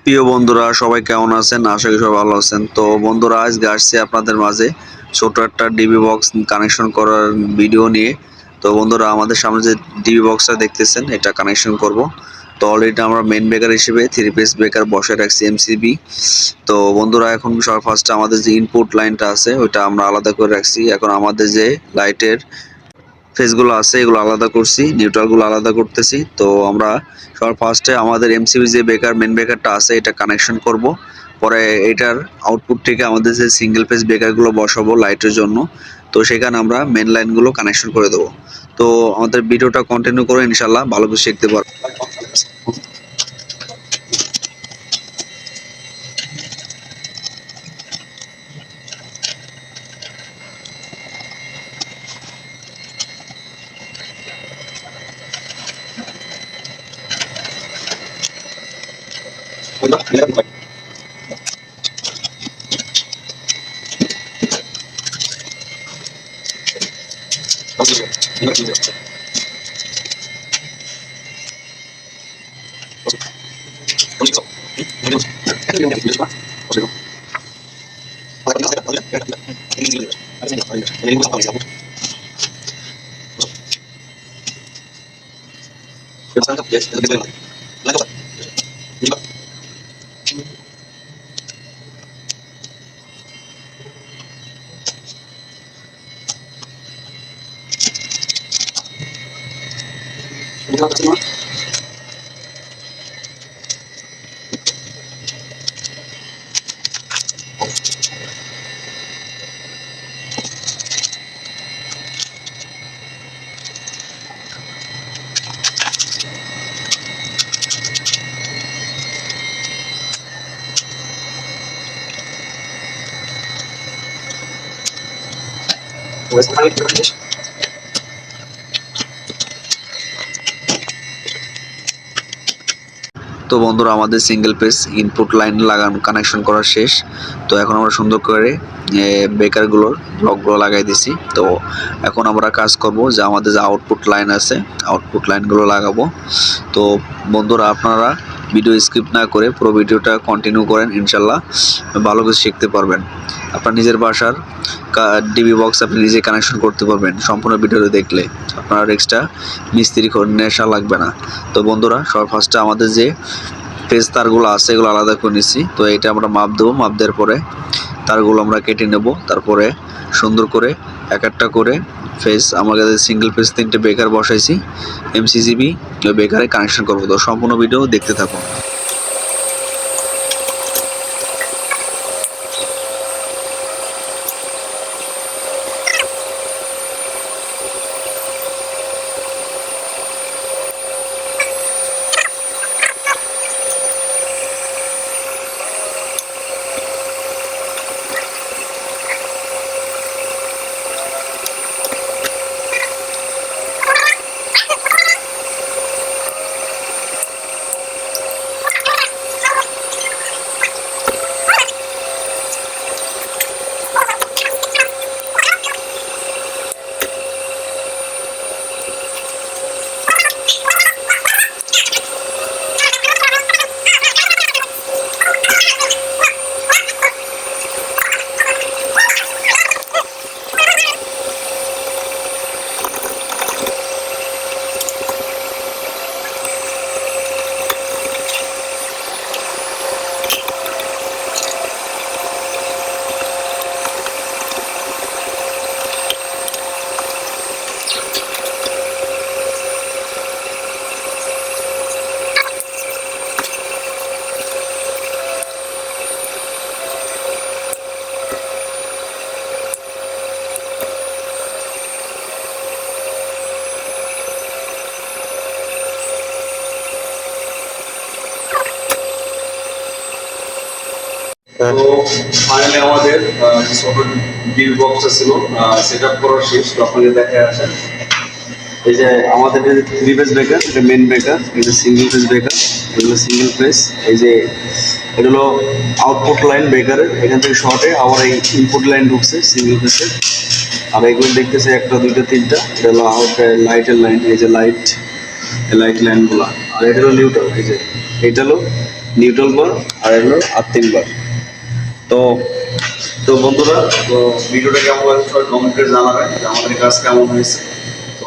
প্রিয় বন্ধুরা সবাই কেমন আছেন? আশা করি সবাই ভালো আছেন। তো বন্ধুরা আজকে আসছি আপনাদের মাঝে ছোট একটা ডিবি বক্স কানেকশন করার ভিডিও নিয়ে। তো বন্ধুরা আমাদের সামনে যে ডিবি বক্সটা দেখতেছেন এটা কানেকশন করব। তো অলরেডি আমরা মেইন ব্রেকার হিসেবে 3 পিস ব্রেকার বসে রাখছি এমসিবি। তো বন্ধুরা এখন সবার ফার্স্টে আমাদের যে ইনপুট লাইনটা আছে ওইটা আমরা আলাদা করে রাখছি। এখন আমাদের যে লাইটের ফেজগুলো আছে এগুলো আলাদা করছি, নিউট্রালগুলো আলাদা করতেছি। তো আমরা সবার ফার্স্টে আমাদের এমসিবি যে ব্রেকার মেন ব্রেকারটা আছে এটা কানেকশন করব। পরে এটার আউটপুট থেকে আমাদের যে সিঙ্গেল ফেজ ব্রেকারগুলো বসাবো লাইটের জন্য, তো সেখানে আমরা মেন লাইনগুলো কানেকশন করে দেবো। তো আমাদের ভিডিওটা কন্টিনিউ করে ইনশাল্লাহ ভালো কিছু শিখতে পারবো। তো বন্ধুরা আমাদের সিঙ্গেল পেজ ইনপুট লাইন লাগানো কানেকশন করা শেষ। তো এখন আমরা সুন্দর করে ব্রেকারগুলোর ব্লকগুলো লাগাই দিছি। তো এখন আমরা কাজ করব যে আমাদের যে আউটপুট লাইন আছে আউটপুট লাইনগুলো লাগাবো। তো বন্ধুরা আপনারা ভিডিও স্কিপ না করে পুরো ভিডিওটা কন্টিনিউ করেন, ইনশাল্লাহ ভালো কিছু শিখতে পারবেন। আপনার নিজের বাসার ডিবি বক্স আপনি নিজে কানেকশন করতে পারবেন সম্পূর্ণ ভিডিওটা দেখলে। আপনার এক্সট্রা মিস্ত্রি নেশা লাগবে না। তো বন্ধুরা সবার ফার্স্টে আমাদের যে ফেজ তারগুলো আছে এগুলো আলাদা করে নিচ্ছি। তো এটা আমরা মাপ দেবো, মাপ দেওয়ার পরে তারগুলো আমরা কেটে নেব। তারপরে সুন্দর করে এক একটা করে ফেজ আমাদের সিঙ্গেল ফেজ 3টে ব্রেকার বসাইছি এমসিজিবি ব্রেকারে কানেকশন করবো। তো সম্পূর্ণ ভিডিও দেখতে থাকুন। তো ফাইনালি আমাদের ছোট ডিল বক্সটা ছিল সেট আপ করা শেষ। তো আপনাকে দেখে আসেন এই যে আমাদের থ্রি ফেজ ব্রেকার, এটা মেন ব্রেকার, এটা সিঙ্গেল ফেজ ব্রেকার, এগুলো সিঙ্গেল ফেজ। এই যে এটা হলো আউটপুট লাইন ব্রেকারের, এখান থেকে শর্টে আবার এই ইনপুট লাইন ঢুকছে সিঙ্গেল ফেজের। আর এগুলো দেখতেছে একটা দুইটা তিনটা, এটা হলো লাইটের লাইন, এই যে লাইট লাইট লাইনগুলো। আর এটা হলো নিউট্রাল, এই যে এটা হলো নিউট্রাল বার আর হলো আর্থিং বার। তো তো বন্ধুরা, তো ভিডিওটা কেমন লাগছে সবাই কমেন্টে জানাবেন যে আমাদের কাজ কেমন হয়েছে। তো